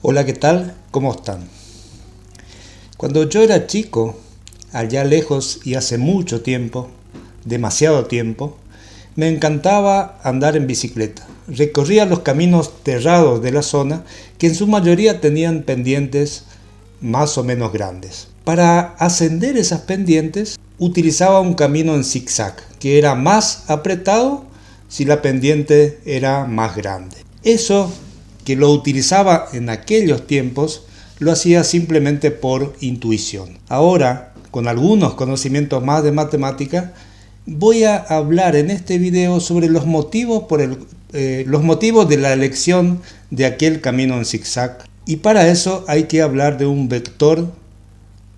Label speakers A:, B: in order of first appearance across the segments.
A: Hola, ¿qué tal? ¿Cómo están? Cuando yo era chico, allá lejos y hace mucho tiempo, demasiado tiempo, me encantaba andar en bicicleta. Recorría los caminos terrados de la zona que en su mayoría tenían pendientes más o menos grandes. Para ascender esas pendientes utilizaba un camino en zigzag, que era más apretado si la pendiente era más grande. Eso que lo utilizaba en aquellos tiempos lo hacía simplemente por intuición. Ahora, con algunos conocimientos más de matemática, voy a hablar en este video sobre los motivos, los motivos de la elección de aquel camino en zigzag. Y para eso hay que hablar de un vector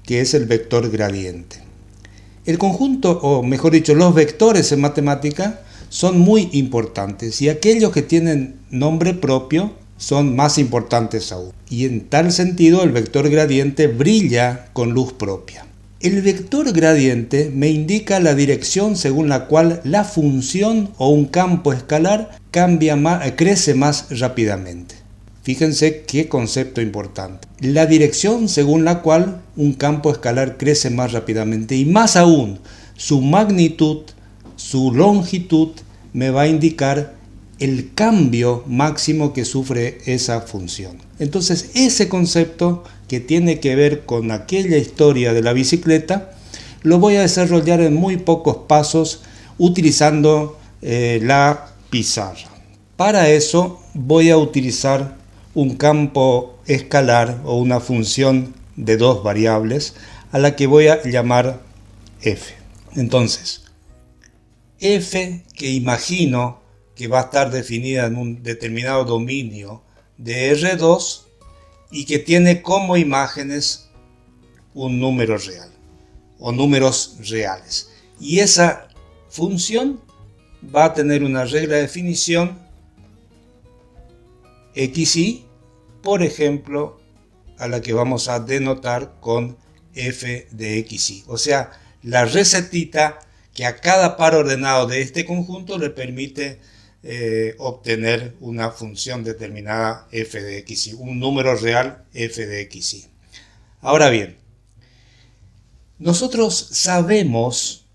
A: que es el vector gradiente. El conjunto, o mejor dicho, los vectores en matemática son muy importantes y aquellos que tienen nombre propio son más importantes aún. Y en tal sentido el vector gradiente brilla con luz propia. El vector gradiente me indica la dirección según la cual la función o un campo escalar crece más rápidamente. Fíjense qué concepto importante. La dirección según la cual un campo escalar crece más rápidamente y más aún su magnitud, su longitud me va a indicar el cambio máximo que sufre esa función. Entonces ese concepto que tiene que ver con aquella historia de la bicicleta lo voy a desarrollar en muy pocos pasos utilizando la pizarra. Para eso voy a utilizar un campo escalar o una función de dos variables a la que voy a llamar f. Entonces, f que imagino que va a estar definida en un determinado dominio de R2 y que tiene como imágenes un número real o números reales. Y esa función va a tener una regla de definición xy, por ejemplo, a la que vamos a denotar con f de xy. O sea, la recetita que a cada par ordenado de este conjunto le permite obtener una función determinada f de xy, un número real f de xy. Ahora bien, nosotros sabemos,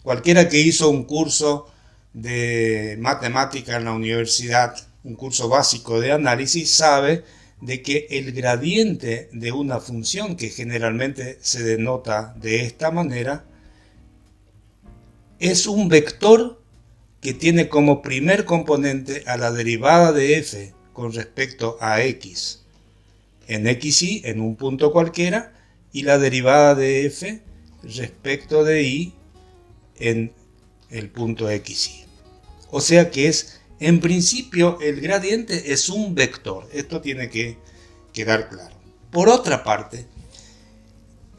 A: cualquiera que hizo un curso de matemática en la universidad, un curso básico de análisis, sabe de que el gradiente de una función, que generalmente se denota de esta manera, es un vector que tiene como primer componente a la derivada de f con respecto a x en xy, en un punto cualquiera, y la derivada de f respecto de y en el punto xy. O sea que es, en principio, el gradiente es un vector. Esto tiene que quedar claro. Por otra parte,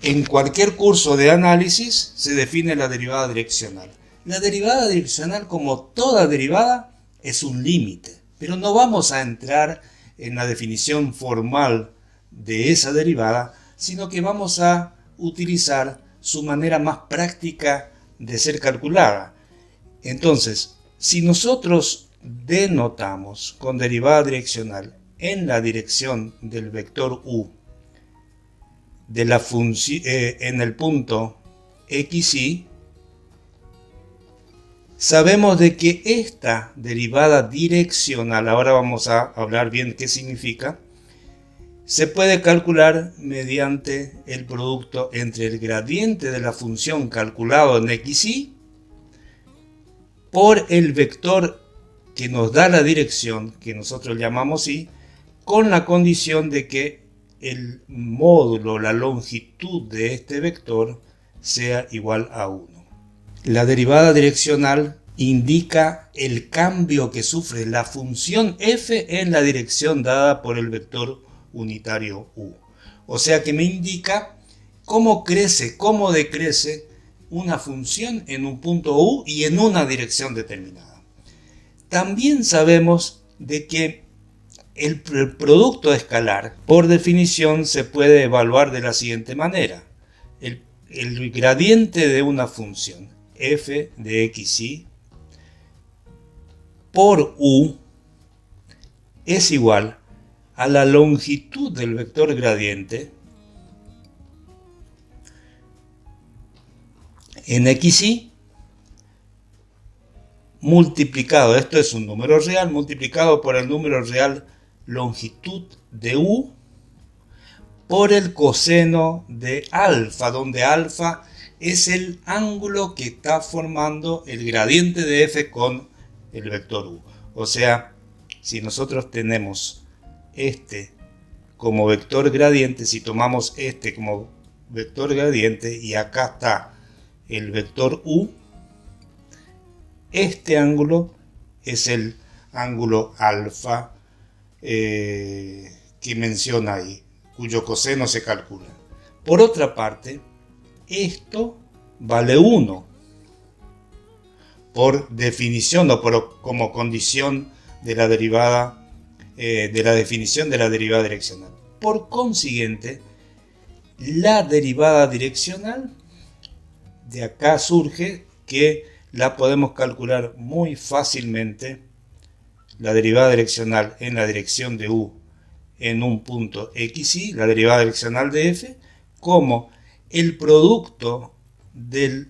A: en cualquier curso de análisis se define la derivada direccional. La derivada direccional, como toda derivada, es un límite, pero no vamos a entrar en la definición formal de esa derivada, sino que vamos a utilizar su manera más práctica de ser calculada. Entonces, si nosotros denotamos con derivada direccional en la dirección del vector u de la función en el punto xy, sabemos de que esta derivada direccional, ahora vamos a hablar bien qué significa, se puede calcular mediante el producto entre el gradiente de la función calculado en xy por el vector que nos da la dirección, que nosotros llamamos y, con la condición de que el módulo, la longitud de este vector sea igual a 1. La derivada direccional indica el cambio que sufre la función f en la dirección dada por el vector unitario u. O sea que me indica cómo crece, cómo decrece una función en un punto u y en una dirección determinada. También sabemos de que el producto escalar, por definición, se puede evaluar de la siguiente manera. El gradiente de una función f de xy por u es igual a la longitud del vector gradiente en xy multiplicado, esto es un número real, multiplicado por el número real longitud de u por el coseno de alfa, donde alfa es el ángulo que está formando el gradiente de f con el vector u. O sea, si nosotros tenemos este como vector gradiente, si tomamos este como vector gradiente y acá está el vector u, este ángulo es el ángulo alfa que menciona ahí, cuyo coseno se calcula. Por otra parte, esto vale 1 por definición o como condición de la derivada de la definición de la derivada direccional. Por consiguiente, la derivada direccional de acá surge que la podemos calcular muy fácilmente, la derivada direccional en la dirección de u en un punto xy, la derivada direccional de f, como el producto de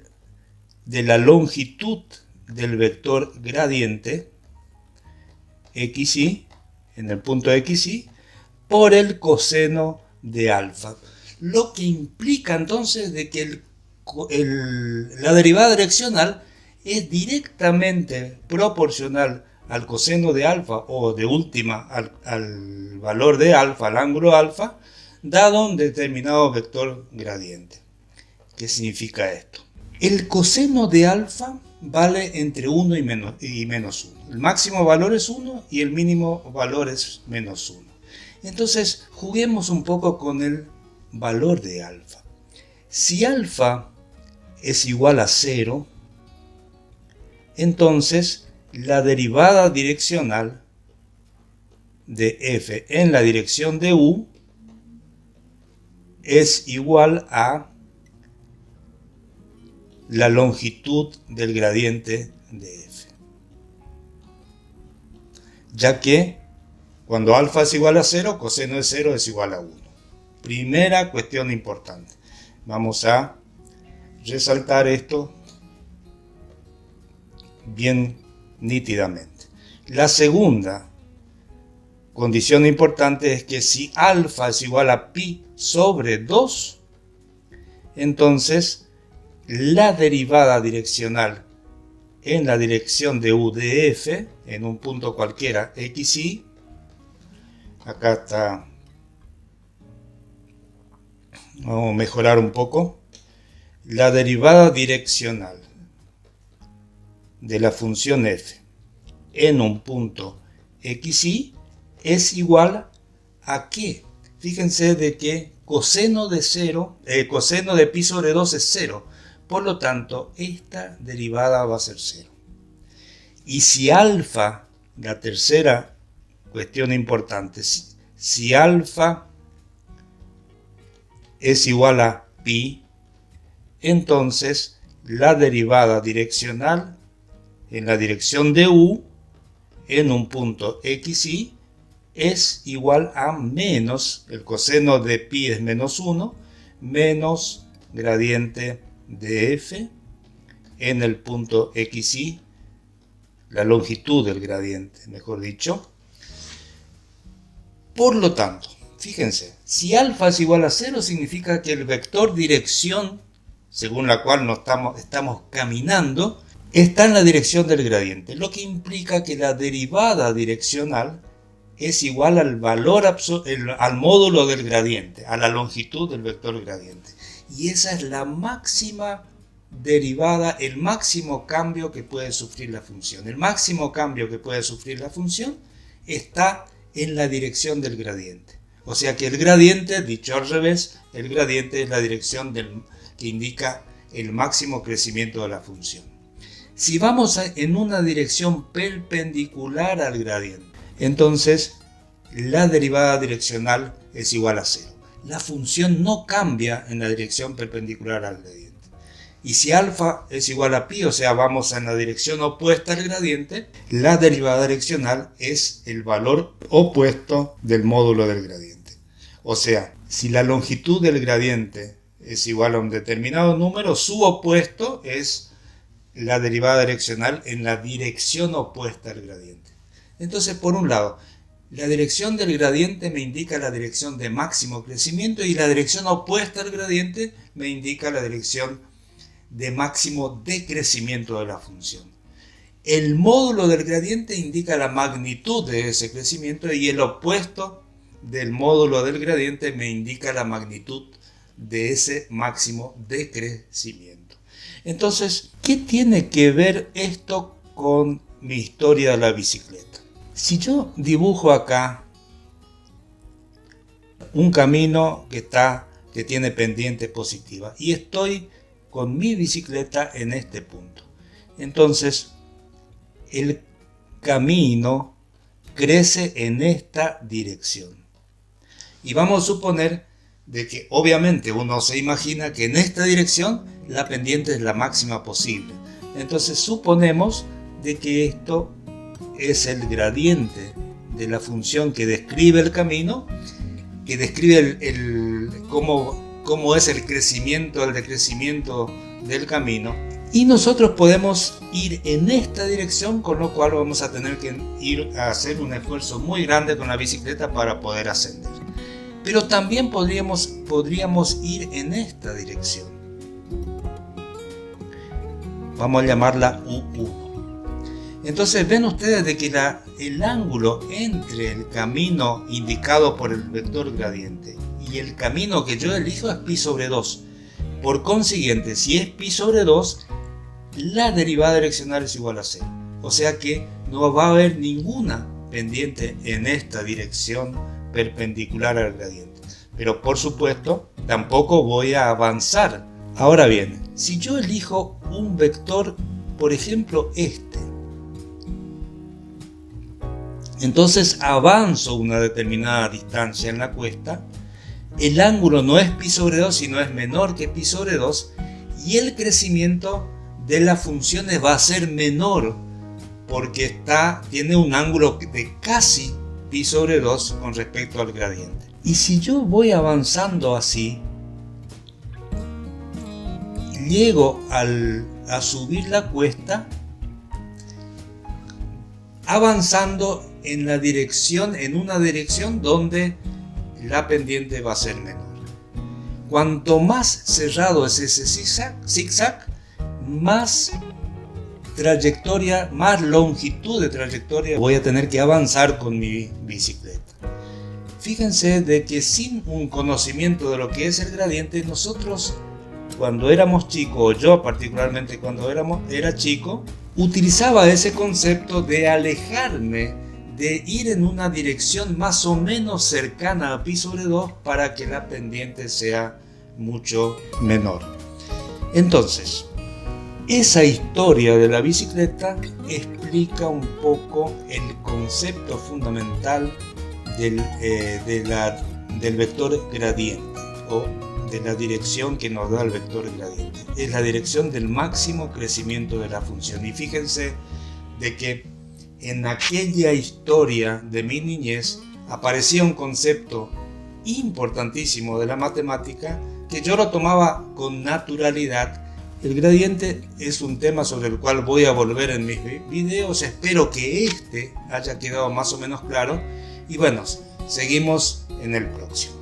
A: la longitud del vector gradiente xy en el punto xy por el coseno de alfa, lo que implica entonces de que la derivada direccional es directamente proporcional al coseno de alfa o de última al valor de alfa, al ángulo alfa, dado un determinado vector gradiente. ¿Qué significa esto? El coseno de alfa vale entre 1 y menos 1. El máximo valor es 1 y el mínimo valor es menos 1. Entonces, juguemos un poco con el valor de alfa. Si alfa es igual a 0, entonces la derivada direccional de f en la dirección de u es igual a la longitud del gradiente de f. Ya que cuando alfa es igual a 0, coseno de 0 es igual a 1. Primera cuestión importante. Vamos a resaltar esto bien nítidamente. La segunda condición importante es que si alfa es igual a pi sobre 2, entonces la derivada direccional en la dirección de u de f, en un punto cualquiera xy, acá está, vamos a mejorar un poco, la derivada direccional de la función f en un punto xy es igual a ¿qué? Fíjense de que coseno de 0, coseno de pi sobre 2 es 0. Por lo tanto, esta derivada va a ser 0. Y si alfa, la tercera cuestión importante, si alfa es igual a pi, entonces la derivada direccional en la dirección de u en un punto xy es igual a menos, el coseno de pi es menos 1, menos gradiente de f en el punto xy, la longitud del gradiente, mejor dicho. Por lo tanto, fíjense, si alfa es igual a 0, significa que el vector dirección, según la cual estamos caminando, está en la dirección del gradiente, lo que implica que la derivada direccional es igual al valor al módulo del gradiente, a la longitud del vector gradiente. Y esa es la máxima derivada, el máximo cambio que puede sufrir la función. El máximo cambio que puede sufrir la función está en la dirección del gradiente. O sea que el gradiente, dicho al revés, el gradiente es la dirección que indica el máximo crecimiento de la función. Si vamos en una dirección perpendicular al gradiente, entonces la derivada direccional es igual a 0. La función no cambia en la dirección perpendicular al gradiente. Y si alfa es igual a pi, o sea, vamos en la dirección opuesta al gradiente, la derivada direccional es el valor opuesto del módulo del gradiente. O sea, si la longitud del gradiente es igual a un determinado número, su opuesto es la derivada direccional en la dirección opuesta al gradiente. Entonces, por un lado, la dirección del gradiente me indica la dirección de máximo crecimiento y la dirección opuesta al gradiente me indica la dirección de máximo decrecimiento de la función. El módulo del gradiente indica la magnitud de ese crecimiento y el opuesto del módulo del gradiente me indica la magnitud de ese máximo decrecimiento. Entonces, ¿qué tiene que ver esto con mi historia de la bicicleta? Si yo dibujo acá un camino que tiene pendiente positiva y estoy con mi bicicleta en este punto, entonces el camino crece en esta dirección. Y vamos a suponer de que obviamente uno se imagina que en esta dirección la pendiente es la máxima posible. Entonces suponemos de que esto es el gradiente de la función que describe el camino, que describe cómo es el crecimiento, el decrecimiento del camino. Y nosotros podemos ir en esta dirección, con lo cual vamos a tener que ir a hacer un esfuerzo muy grande con la bicicleta para poder ascender. Pero también podríamos ir en esta dirección. Vamos a llamarla U1. Entonces ven ustedes de que el ángulo entre el camino indicado por el vector gradiente y el camino que yo elijo es pi sobre 2. Por consiguiente, si es pi sobre 2, la derivada direccional es igual a 0. O sea que no va a haber ninguna pendiente en esta dirección perpendicular al gradiente. Pero por supuesto, tampoco voy a avanzar. Ahora bien, si yo elijo un vector, por ejemplo este, entonces avanzo una determinada distancia en la cuesta, el ángulo no es pi sobre 2, sino es menor que pi sobre 2, y el crecimiento de las funciones va a ser menor, porque tiene un ángulo de casi pi sobre 2 con respecto al gradiente. Y si yo voy avanzando así, llego a subir la cuesta, avanzando en una dirección donde la pendiente va a ser menor. Cuanto más cerrado es ese zigzag, más trayectoria, más longitud de trayectoria voy a tener que avanzar con mi bicicleta. Fíjense de que sin un conocimiento de lo que es el gradiente, nosotros cuando éramos chicos, o yo particularmente cuando era chico, utilizaba ese concepto de alejarme, de ir en una dirección más o menos cercana a pi sobre 2 para que la pendiente sea mucho menor. Entonces, esa historia de la bicicleta explica un poco el concepto fundamental del vector gradiente o de la dirección que nos da el vector gradiente. Es la dirección del máximo crecimiento de la función. Y fíjense de que en aquella historia de mi niñez aparecía un concepto importantísimo de la matemática que yo lo tomaba con naturalidad. El gradiente es un tema sobre el cual voy a volver en mis videos. Espero que este haya quedado más o menos claro. Y bueno, seguimos en el próximo.